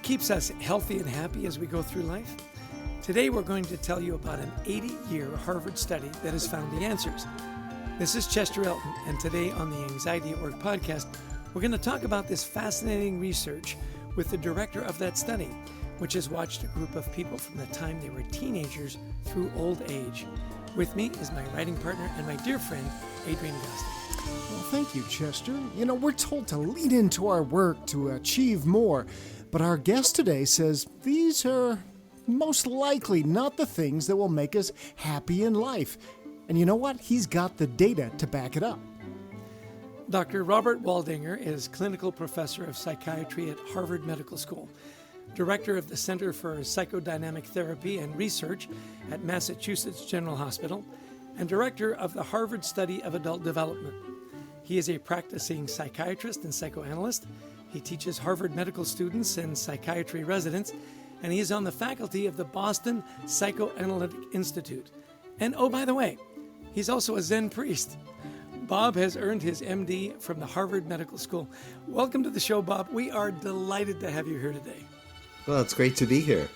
keeps us healthy and happy as we go through life? Today we're going to tell you about an 80-year Harvard study that has found the answers. This is Chester Elton, and today on the Anxiety at Work podcast, we're going to talk about this fascinating research with the director of that study, which has watched a group of people from the time they were teenagers through old age. With me is my writing partner and my dear friend, Adrian Gosti. Well, thank you, Chester. You know, we're told to lean into our work to achieve more, but our guest today says these are most likely not the things that will make us happy in life. And you know what? He's got the data to back it up. Dr. Robert Waldinger is Clinical Professor of Psychiatry at Harvard Medical School, Director of the Center for Psychodynamic Therapy and Research at Massachusetts General Hospital, and Director of the Harvard Study of Adult Development. He is a practicing psychiatrist and psychoanalyst. He teaches Harvard medical students and psychiatry residents, and he is on the faculty of the Boston Psychoanalytic Institute. And oh, by the way, he's also a Zen priest. Bob has earned his MD from the Harvard Medical School. Welcome to the show, Bob. We are delighted to have you here today. Well, it's great to be here.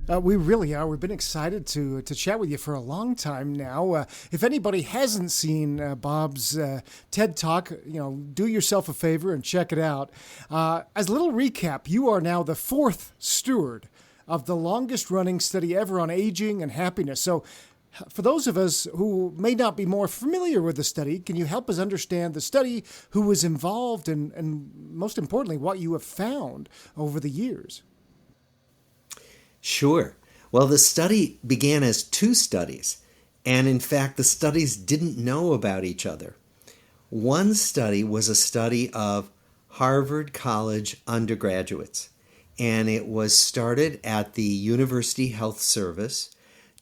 We really are. We've been excited to chat with you for a long time now. If anybody hasn't seen Bob's TED Talk, do yourself a favor and check it out. As a little recap, you are now the fourth steward of the longest-running study ever on aging and happiness. So for those of us who may not be more familiar with the study, can you help us understand the study, who was involved, and most importantly, what you have found over the years? Sure. Well, the study began as two studies, and in fact, the studies didn't know about each other. One study was a study of Harvard College undergraduates, and it was started at the University Health Service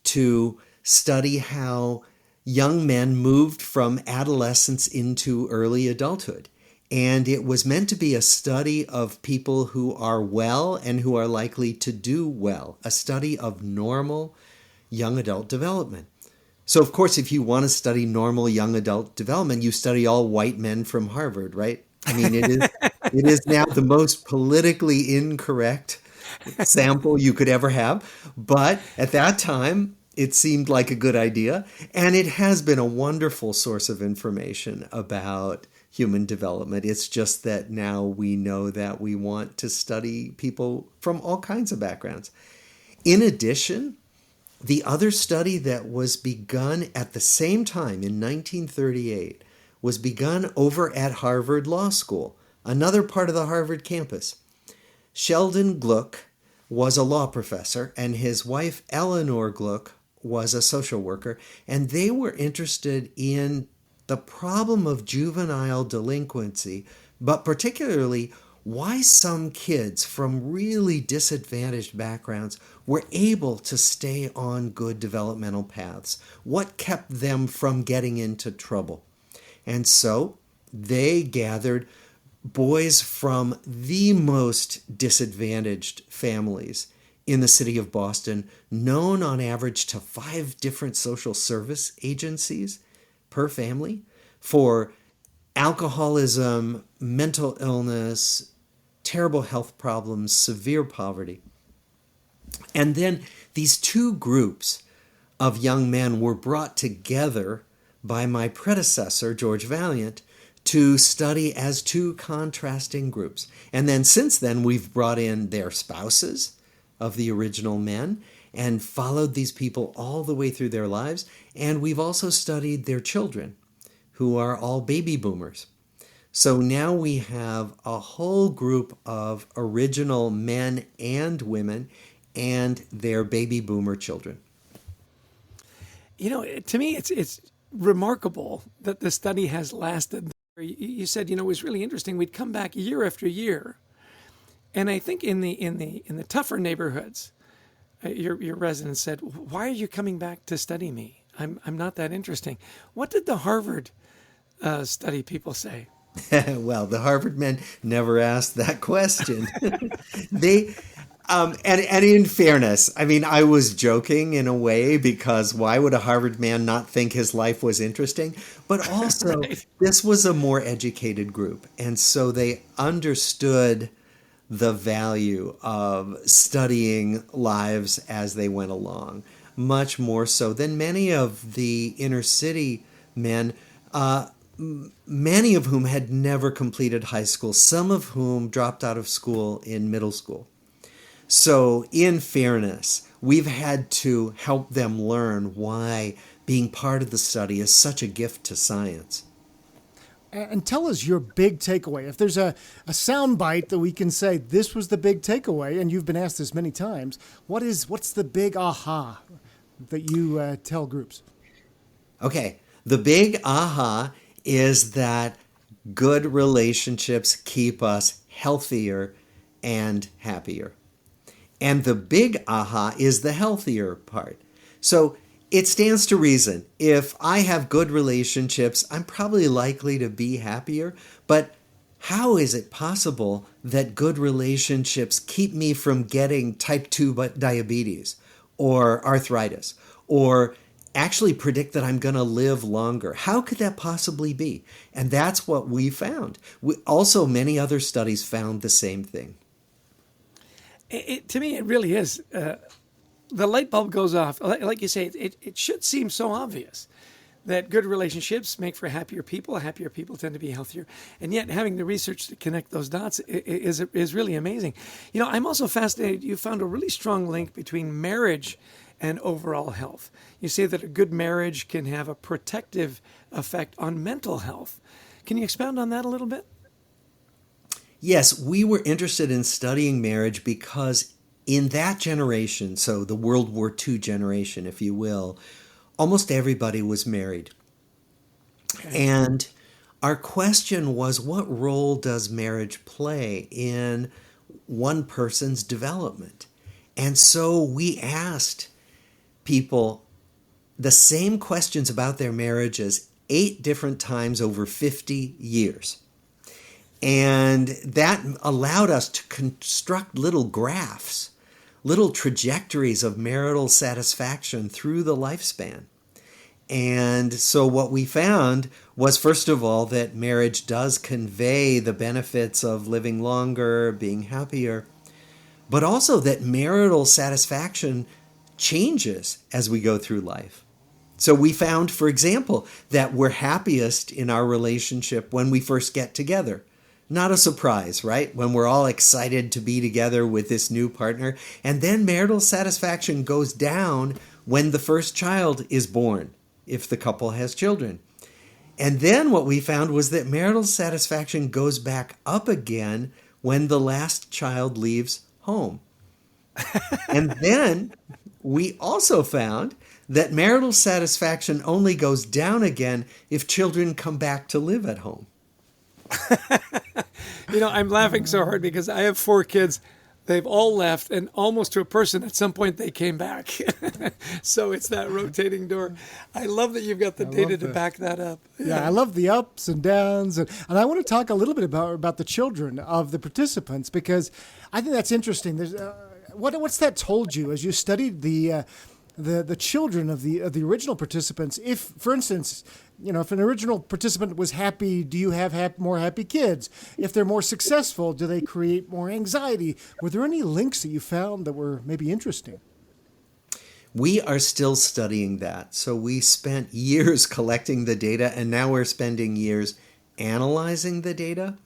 to study how young men moved from adolescence into early adulthood. And it was meant to be a study of people who are well and who are likely to do well, a study of normal young adult development. So, of course, if you want to study normal young adult development, you study all white men from Harvard, right? I mean, it is now the most politically incorrect sample you could ever have. But at that time, it seemed like a good idea. And it has been a wonderful source of information about human development. It's just that now we know that we want to study people from all kinds of backgrounds. In addition, the other study that was begun at the same time in 1938 was begun over at Harvard Law School, another part of the Harvard campus. Sheldon Gluck was a law professor, and his wife Eleanor Gluck was a social worker, and they were interested in the problem of juvenile delinquency, but particularly why some kids from really disadvantaged backgrounds were able to stay on good developmental paths. What kept them from getting into trouble? And so they gathered boys from the most disadvantaged families in the city of Boston, known on average to 5 different social service agencies per family for alcoholism, mental illness, terrible health problems, severe poverty. And then these two groups of young men were brought together by my predecessor, George Vaillant, to study as two contrasting groups. And then since then, we've brought in their spouses of the original men and followed these people all the way through their lives. And we've also studied their children, who are all baby boomers. So now we have a whole group of original men and women and their baby boomer children. You know, to me, it's remarkable that the study has lasted. You said, it was really interesting. We'd come back year after year, and I think in the tougher neighborhoods, your residents said, "Why are you coming back to study me? I'm not that interesting." What did the Harvard study people say? Well, the Harvard men never asked that question. And in fairness, I mean, I was joking in a way, because why would a Harvard man not think his life was interesting? But also, right. This was a more educated group. And so they understood the value of studying lives as they went along, much more so than many of the inner city men, many of whom had never completed high school, some of whom dropped out of school in middle school. So in fairness, we've had to help them learn why being part of the study is such a gift to science. And tell us your big takeaway. If there's a sound bite that we can say, this was the big takeaway, and you've been asked this many times, what's the big aha that you tell groups? Okay, the big aha is that good relationships keep us healthier and happier. And the big aha is the healthier part. So it stands to reason. If I have good relationships, I'm probably likely to be happier. But how is it possible that good relationships keep me from getting type 2 diabetes or arthritis, or actually predict that I'm going to live longer? How could that possibly be? And that's what we found. Also, many other studies found the same thing. To me, it really is. The light bulb goes off. Like you say, it should seem so obvious that good relationships make for happier people. Happier people tend to be healthier. And yet having the research to connect those dots is really amazing. You know, I'm also fascinated. You found a really strong link between marriage and overall health. You say that a good marriage can have a protective effect on mental health. Can you expound on that a little bit? Yes, we were interested in studying marriage because in that generation, so the World War II generation, if you will, almost everybody was married. Okay. And our question was, what role does marriage play in one person's development? And so we asked people the same questions about their marriages 8 different times over 50 years. And that allowed us to construct little graphs, little trajectories of marital satisfaction through the lifespan. And so what we found was, first of all, that marriage does convey the benefits of living longer, being happier, but also that marital satisfaction changes as we go through life. So we found, for example, that we're happiest in our relationship when we first get together. Not a surprise, right? When we're all excited to be together with this new partner. And then marital satisfaction goes down when the first child is born, if the couple has children. And then what we found was that marital satisfaction goes back up again when the last child leaves home. And then we also found that marital satisfaction only goes down again if children come back to live at home. You know, I'm laughing so hard because I have 4 kids. They've all left, and almost to a person, at some point they came back. So it's that rotating door. I love that you've got the data to back that up. Yeah, I love the ups and downs. And I want to talk a little bit about the children of the participants, because I think that's interesting. There's what's that told you as you studied the children of the original participants? If, for instance, you know, if an original participant was happy, do you have more happy kids? If they're more successful, do they create more anxiety? Were there any links that you found that were maybe interesting? We are still studying that. So we spent years collecting the data, and now we're spending years analyzing the data.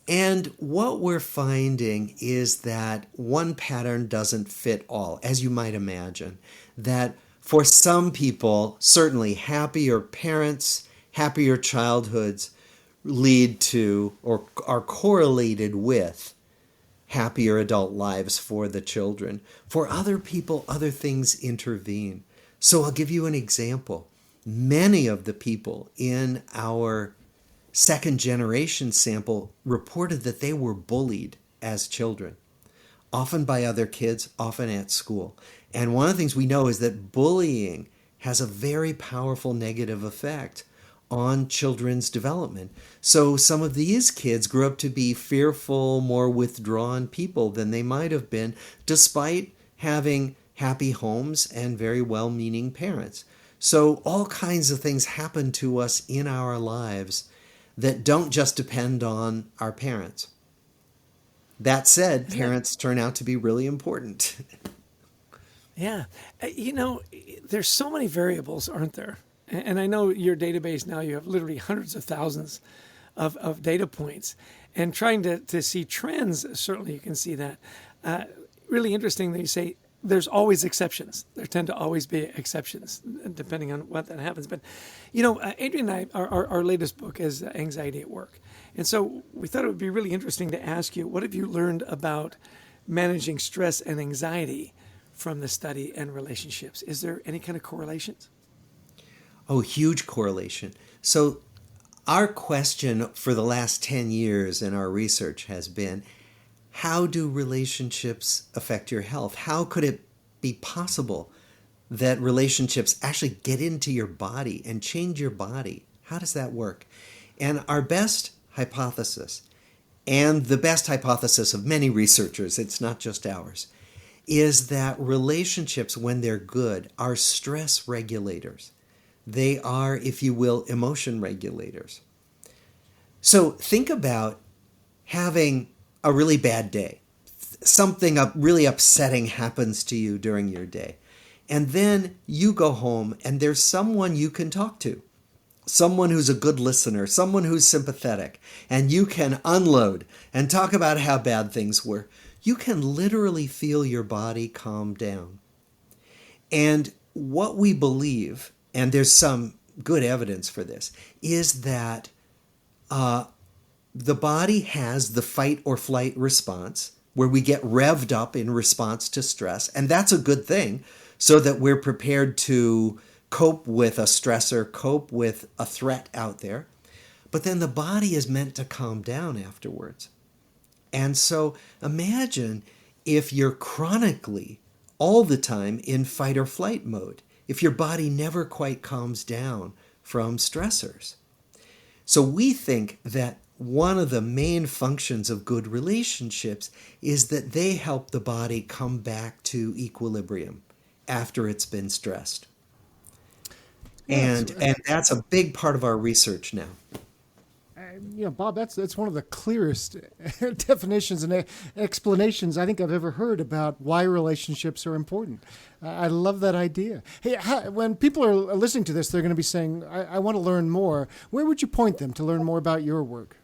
And what we're finding is that one pattern doesn't fit all, as you might imagine. That for some people, certainly happier parents, happier childhoods lead to or are correlated with happier adult lives for the children. For other people, other things intervene. So I'll give you an example. Many of the people in our second generation sample reported that they were bullied as children, often by other kids, often at school. And one of the things we know is that bullying has a very powerful negative effect on children's development. So some of these kids grew up to be fearful, more withdrawn people than they might have been, despite having happy homes and very well-meaning parents. So all kinds of things happen to us in our lives that don't just depend on our parents. That said, parents turn out to be really important. Yeah. There's so many variables, aren't there? And I know your database now, you have literally hundreds of thousands of data points. And trying to see trends, certainly you can see that. Really interesting that you say there's always exceptions. There tend to always be exceptions, depending on what that happens. But, Adrian and I, our latest book is Anxiety at Work. And so we thought it would be really interesting to ask you, what have you learned about managing stress and anxiety from the study and relationships? Is there any kind of correlations? Oh, huge correlation. So our question for the last 10 years in our research has been, how do relationships affect your health? How could it be possible that relationships actually get into your body and change your body? How does that work? And our best hypothesis, and the best hypothesis of many researchers, it's not just ours, is that relationships, when they're good, are stress regulators. They are, if you will, emotion regulators. So think about having a really bad day. Something really upsetting happens to you during your day. And then you go home and there's someone you can talk to. Someone who's a good listener, someone who's sympathetic, and you can unload and talk about how bad things were. You can literally feel your body calm down. And what we believe, and there's some good evidence for this, is that the body has the fight or flight response, where we get revved up in response to stress, and that's a good thing, so that we're prepared to cope with a stressor, cope with a threat out there. But then the body is meant to calm down afterwards. And so imagine if you're chronically, all the time, in fight or flight mode, if your body never quite calms down from stressors. So we think that one of the main functions of good relationships is that they help the body come back to equilibrium after it's been stressed. And that's a big part of our research now. Bob, that's one of the clearest definitions and explanations I think I've ever heard about why relationships are important. I love that idea. Hey, when people are listening to this, they're going to be saying, I want to learn more. Where would you point them to learn more about your work?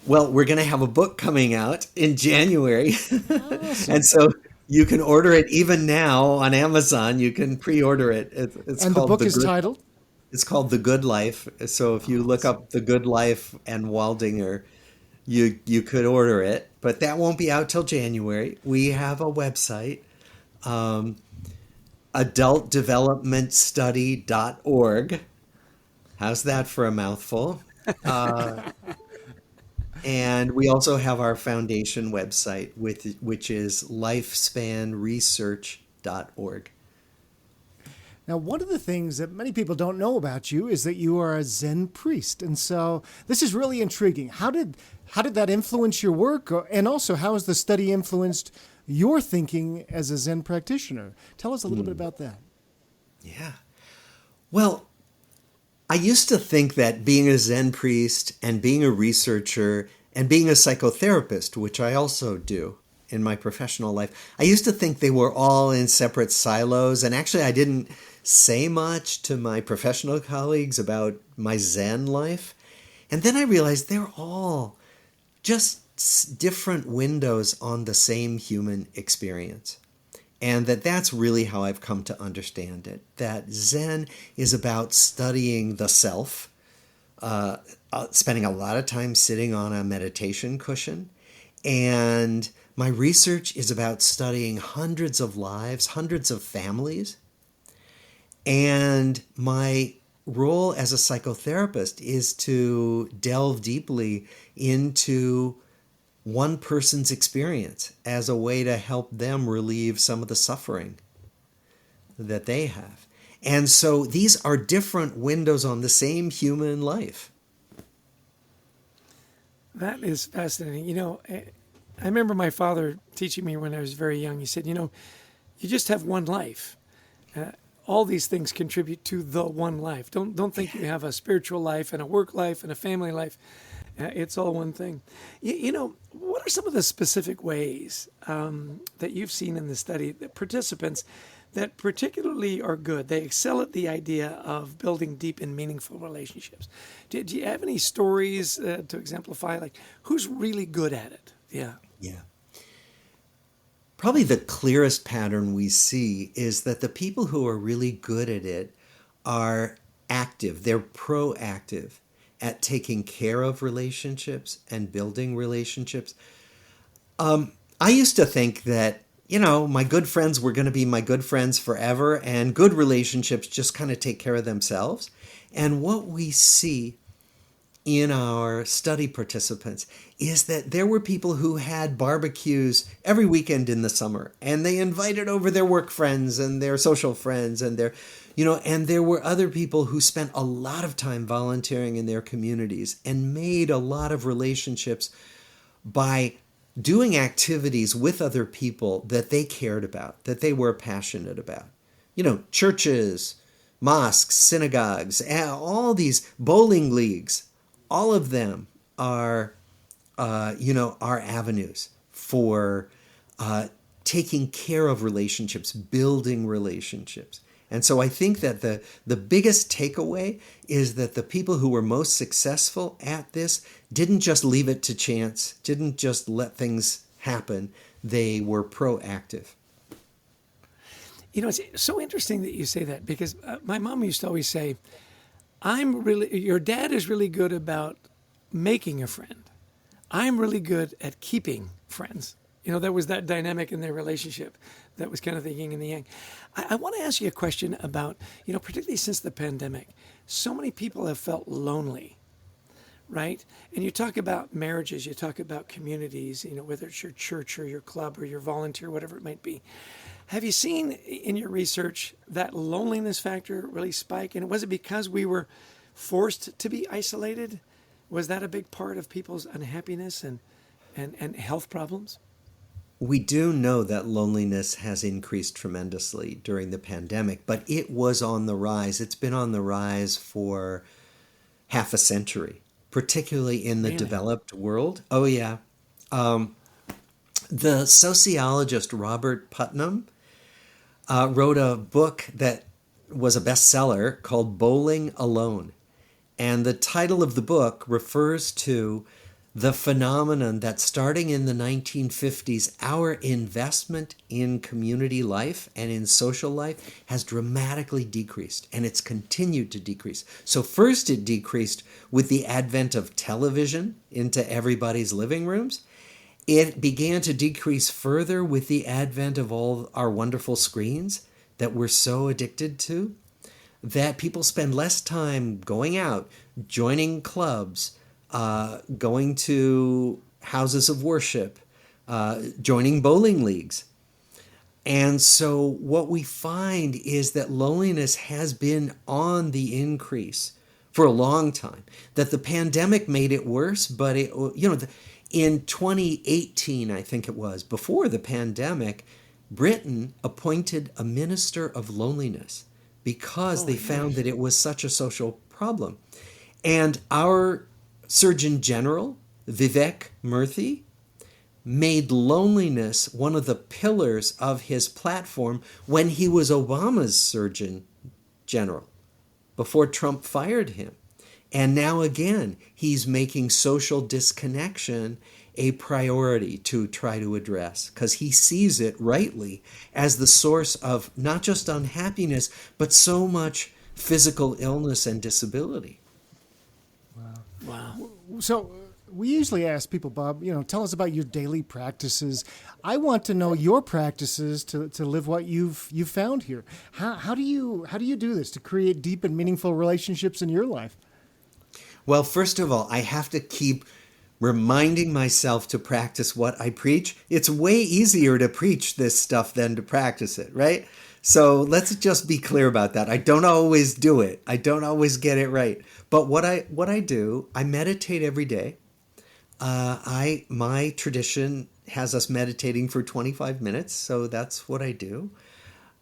Well, we're going to have a book coming out in January. Awesome. And so you can order it even now on Amazon. You can pre-order it. It's and called the book is titled? It's called The Good Life. So if you look up The Good Life and Waldinger, you could order it. But that won't be out till January. We have a website, adultdevelopmentstudy.org. How's that for a mouthful? And we also have our foundation website, which is lifespanresearch.org. Now, one of the things that many people don't know about you is that you are a Zen priest. And so this is really intriguing. How did that influence your work? And also, how has the study influenced your thinking as a Zen practitioner? Tell us a little bit about that. Yeah. Well, I used to think that being a Zen priest and being a researcher and being a psychotherapist, which I also do in my professional life, I used to think they were all in separate silos. And actually, I didn't say much to my professional colleagues about my Zen life. And then I realized they're all just different windows on the same human experience. And that's really how I've come to understand it, that Zen is about studying the self, spending a lot of time sitting on a meditation cushion. And my research is about studying hundreds of lives, hundreds of families. And my role as a psychotherapist is to delve deeply into one person's experience as a way to help them relieve some of the suffering that they have. And so these are different windows on the same human life. That is fascinating. I remember my father teaching me when I was very young. He said, you just have one life. All these things contribute to the one life. Don't think you have a spiritual life and a work life and a family life. It's all one thing. What are some of the specific ways that you've seen in the study that participants that particularly are good? They excel at the idea of building deep and meaningful relationships. Do you have any stories to exemplify, like who's really good at it? Yeah. Yeah. Probably the clearest pattern we see is that the people who are really good at it are active. They're proactive at taking care of relationships and building relationships. I used to think that, my good friends were going to be my good friends forever, and good relationships just kind of take care of themselves. And what we see in our study participants is that there were people who had barbecues every weekend in the summer, and they invited over their work friends and their social friends and and there were other people who spent a lot of time volunteering in their communities and made a lot of relationships by doing activities with other people that they cared about, that they were passionate about. Churches, mosques, synagogues, all these bowling leagues, all of them are avenues for taking care of relationships, building relationships. And so I think that the biggest takeaway is that the people who were most successful at this didn't just leave it to chance, didn't just let things happen. They were proactive. It's so interesting that you say that, because my mom used to always say, your dad is really good about making a friend. I'm really good at keeping friends. There was that dynamic in their relationship that was kind of the yin and the yang. I want to ask you a question about, particularly since the pandemic, so many people have felt lonely, right? And you talk about marriages, you talk about communities, whether it's your church or your club or your volunteer, whatever it might be. Have you seen in your research that loneliness factor really spike? And was it because we were forced to be isolated? Was that a big part of people's unhappiness and health problems? We do know that loneliness has increased tremendously during the pandemic, but it was on the rise. It's been on the rise for half a century, particularly in the developed world. Oh, yeah. The sociologist Robert Putnam wrote a book that was a bestseller called Bowling Alone. And the title of the book refers to the phenomenon that starting in the 1950s, our investment in community life and in social life has dramatically decreased, and it's continued to decrease. So first it decreased with the advent of television into everybody's living rooms. It began to decrease further with the advent of all our wonderful screens that we're so addicted to, that people spend less time going out, joining clubs, going to houses of worship, joining bowling leagues. And so what we find is that loneliness has been on the increase for a long time, that the pandemic made it worse, but in 2018, I think it was, before the pandemic, Britain appointed a minister of loneliness because they found that it was such a social problem. And our Surgeon General, Vivek Murthy, made loneliness one of the pillars of his platform when he was Obama's Surgeon General, before Trump fired him. And now again, he's making social disconnection a priority to try to address, because he sees it rightly as the source of not just unhappiness, but so much physical illness and disability. Wow. So we usually ask people, Bob, tell us about your daily practices. I want to know your practices to live what you've found here. How do you do this to create deep and meaningful relationships in your life? Well, first of all, I have to keep reminding myself to practice what I preach. It's way easier to preach this stuff than to practice it, right? So let's just be clear about that. I don't always do it. I don't always get it right. But what I do, I meditate every day. My tradition has us meditating for 25 minutes, so that's what I do.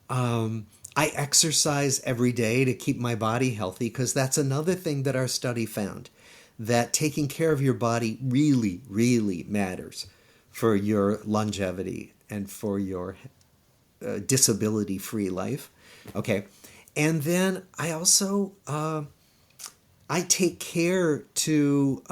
I exercise every day to keep my body healthy, because that's another thing that our study found, that taking care of your body really, really matters for your longevity and for your disability-free life. Okay. And then I also, I take care to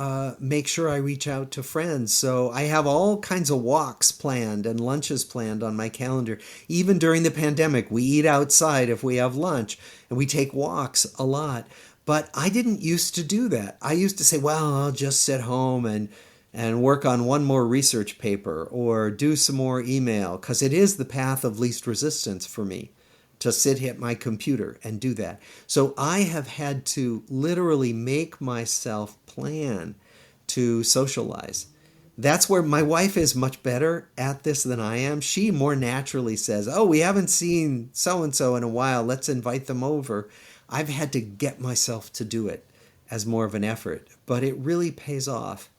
make sure I reach out to friends. So I have all kinds of walks planned and lunches planned on my calendar. Even during the pandemic, we eat outside if we have lunch, and we take walks a lot. But I didn't used to do that. I used to say, well, I'll just sit home and work on one more research paper or do some more email, because it is the path of least resistance for me to sit at my computer and do that. So I have had to literally make myself plan to socialize. That's where my wife is much better at this than I am. She more naturally says, oh, we haven't seen so-and-so in a while, let's invite them over. I've had to get myself to do it as more of an effort, but it really pays off.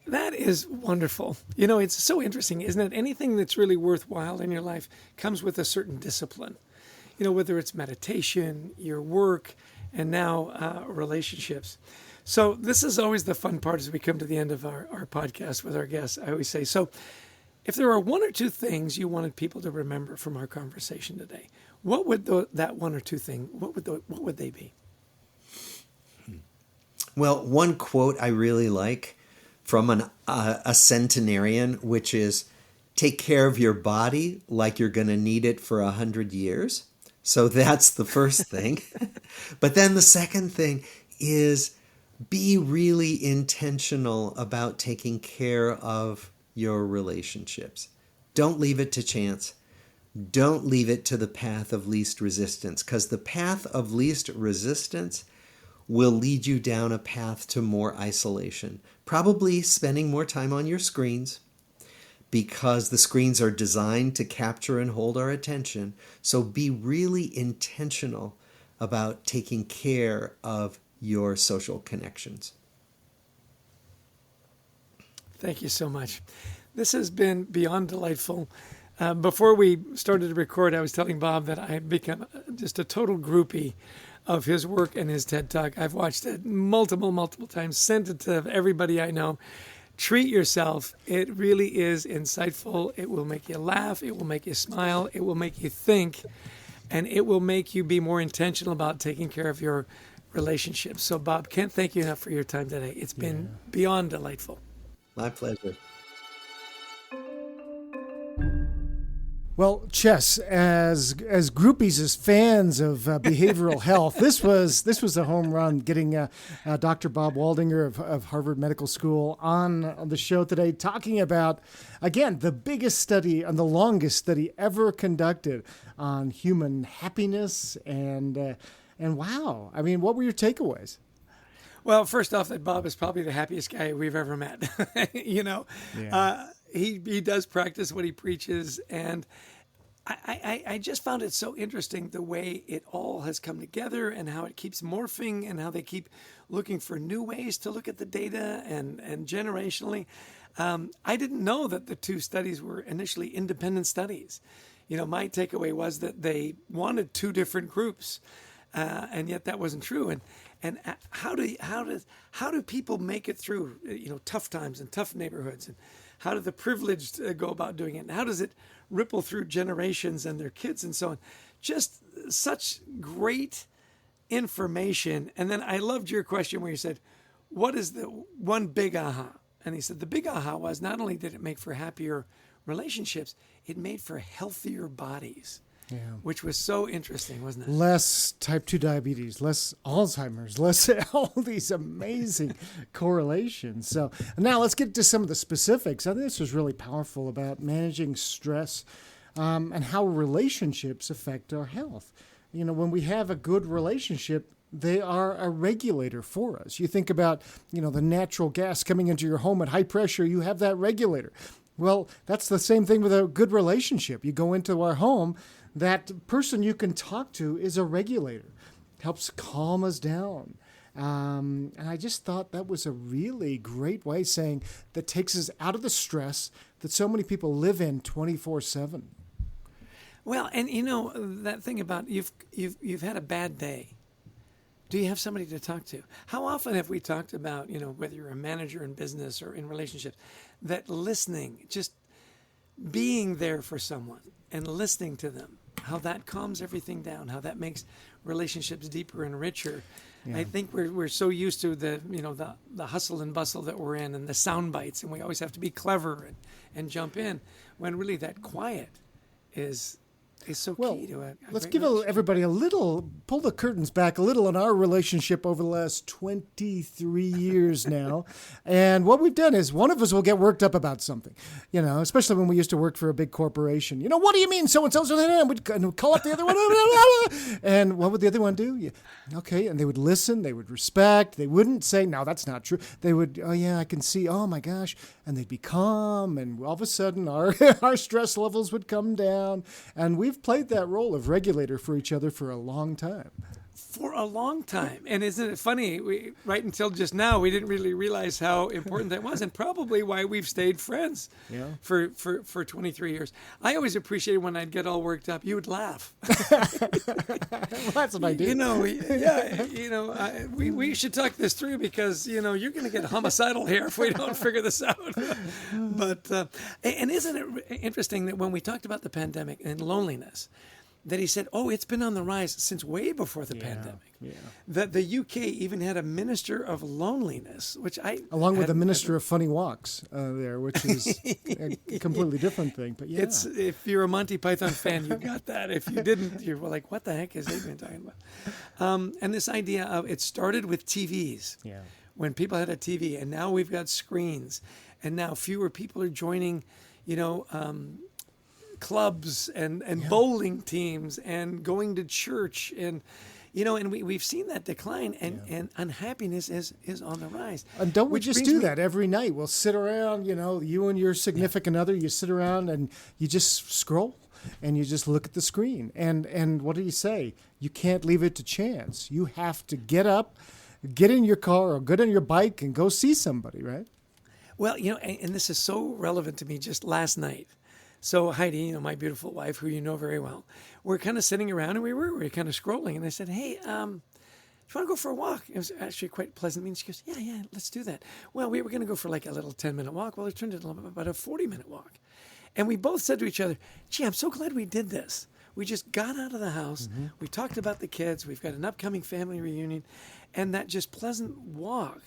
That is wonderful. You know, it's so interesting, isn't it? Anything that's really worthwhile in your life comes with a certain discipline. You know, whether it's meditation, your work, and now relationships. So this is always the fun part as we come to the end of our podcast with our guests. I always say, so if there are one or two things you wanted people to remember from our conversation today, what would that one or two thing, what would they be? Well, one quote I really like from a centenarian, which is, take care of your body like you're going to need it for 100 years. So that's the first thing. But then the second thing is, be really intentional about taking care of your relationships. Don't leave it to chance. Don't leave it to the path of least resistance, because the path of least resistance will lead you down a path to more isolation. Probably spending more time on your screens, because the screens are designed to capture and hold our attention. So be really intentional about taking care of your social connections. Thank you so much. This has been beyond delightful. Before we started to record, I was telling Bob that I had become just a total groupie of his work and his TED Talk. I've watched it multiple times, sent it to everybody I know. Treat yourself. It really is insightful. It will make you laugh. It will make you smile. It will make you think. And it will make you be more intentional about taking care of your relationships. So, Bob, can't thank you enough for your time today. It's been beyond delightful. My pleasure. Well, Chess, as groupies, as fans of behavioral health, this was a home run. Getting Dr. Bob Waldinger of Harvard Medical School on the show today, talking about, again, the biggest study and the longest study ever conducted on human happiness, and wow, I mean, what were your takeaways? Well, first off, that Bob is probably the happiest guy we've ever met. You know, he does practice what he preaches, and I just found it so interesting the way it all has come together and how it keeps morphing and how they keep looking for new ways to look at the data and generationally. I didn't know that the two studies were initially independent studies. You know, my takeaway was that they wanted two different groups, and yet that wasn't true. And how do people make it through, you know, tough times and tough neighborhoods? And how do the privileged go about doing it? And how does it ripple through generations and their kids and so on? Just such great information. And then I loved your question where you said, what is the one big aha? And he said, the big aha was not only did it make for happier relationships, it made for healthier bodies. Yeah. Which was so interesting, wasn't it? Less type 2 diabetes, less Alzheimer's, less all these amazing correlations. So now let's get to some of the specifics. I think this was really powerful about managing stress and how relationships affect our health. You know, when we have a good relationship, they are a regulator for us. You think about, you know, the natural gas coming into your home at high pressure, you have that regulator. Well, that's the same thing with a good relationship. You go into our home, that person you can talk to is a regulator, helps calm us down. And I just thought that was a really great way saying that takes us out of the stress that so many people live in 24/7. Well, and you know, that thing about you've had a bad day. Do you have somebody to talk to? How often have we talked about, whether you're a manager in business or in relationships, that listening, just being there for someone and listening to them, how that calms everything down, how that makes relationships deeper and richer. Yeah. I think we're so used to the hustle and bustle that we're in and the sound bites, and we always have to be clever and jump in, when really that quiet is so key to it. Let's give everybody pull the curtains back a little on our relationship over the last 23 years now. And what we've done is one of us will get worked up about something, especially when we used to work for a big corporation. What do you mean so-and-so? We'd call up the other one. And what would the other one do? Yeah. Okay. And they would listen. They would respect. They wouldn't say, no, that's not true. They would, oh, yeah, I can see. Oh, my gosh. And they'd be calm. And all of a sudden, our stress levels would come down. And we've played that role of regulator for each other for a long time. For a long time. And isn't it funny, right until just now, we didn't really realize how important that was, and probably why we've stayed friends for 23 years. I always appreciated when I'd get all worked up, you would laugh. Well, that's what I do. We should talk this through, because, you're going to get homicidal here if we don't figure this out. But, and isn't it interesting that when we talked about the pandemic and loneliness, that he said, it's been on the rise since way before the pandemic. Yeah. That the UK even had a minister of loneliness, which along with the minister of funny walks there, which is a completely different thing. But yeah, if you're a Monty Python fan, you got that. If you didn't, you're like, what the heck is Adrian talking about? And this idea of it started with TVs. Yeah. When people had a TV, and now we've got screens, and now fewer people are joining, clubs and bowling teams and going to church, and we've seen that decline, and unhappiness is on the rise. And don't we just do that every night? We'll sit around, you and your significant other, you sit around and you just scroll and you just look at the screen. And what do you say? You can't leave it to chance. You have to get up, get in your car or get on your bike and go see somebody, right? Well, and this is so relevant to me just last night. So Heidi, my beautiful wife, who you know very well, we're kind of sitting around, and we were kind of scrolling, and I said, hey, do you want to go for a walk? It was actually quite a pleasant meeting. She goes, yeah, let's do that. Well, we were going to go for like a little 10-minute walk. Well, it turned into about a 40-minute walk. And we both said to each other, gee, I'm so glad we did this. We just got out of the house. Mm-hmm. We talked about the kids. We've got an upcoming family reunion, and that just pleasant walk.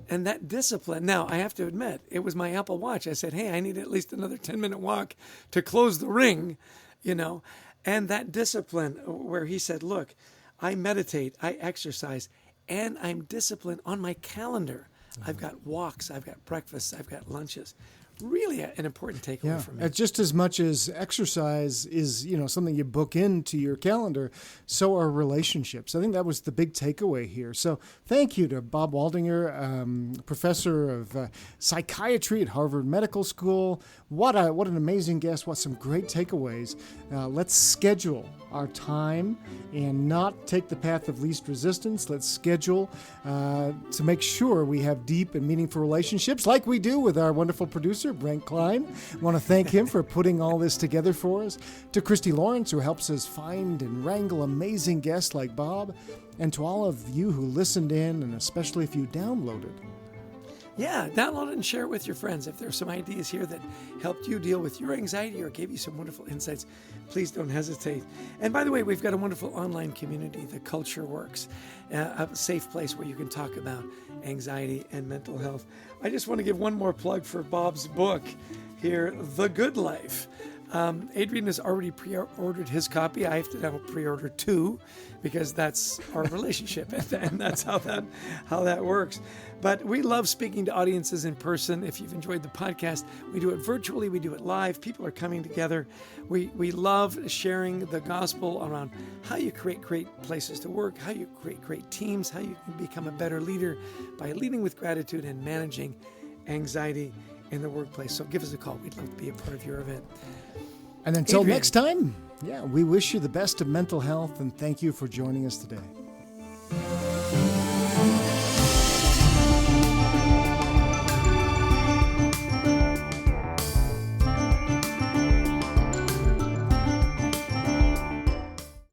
And that discipline. Now, I have to admit, it was my Apple Watch. I said, hey, I need at least another 10-minute walk to close the ring, And that discipline where he said, look, I meditate, I exercise, and I'm disciplined on my calendar. Mm-hmm. I've got walks, I've got breakfasts, I've got lunches. Really an important takeaway for me. Just as much as exercise is, something you book into your calendar, so are relationships. I think that was the big takeaway here. So thank you to Bob Waldinger, professor of psychiatry at Harvard Medical School. What an amazing guest. What some great takeaways. Let's schedule our time and not take the path of least resistance. Let's schedule to make sure we have deep and meaningful relationships like we do with our wonderful producer, Brent Klein. I want to thank him for putting all this together for us. To Christy Lawrence, who helps us find and wrangle amazing guests like Bob. And to all of you who listened in, and especially if you downloaded. Yeah, download it and share it with your friends. If there are some ideas here that helped you deal with your anxiety or gave you some wonderful insights, please don't hesitate. And by the way, we've got a wonderful online community, The Culture Works, a safe place where you can talk about anxiety and mental health. I just want to give one more plug for Bob's book here, The Good Life. Adrian has already pre-ordered his copy. I have to now pre-order 2 because that's our relationship, and that's how that works. But we love speaking to audiences in person. If you've enjoyed the podcast, we do it virtually, we do it live. People are coming together. We love sharing the gospel around how you create great places to work, how you create great teams, how you can become a better leader by leading with gratitude and managing anxiety in the workplace. So give us a call. We'd love to be a part of your event. And until next time, we wish you the best of mental health, and thank you for joining us today.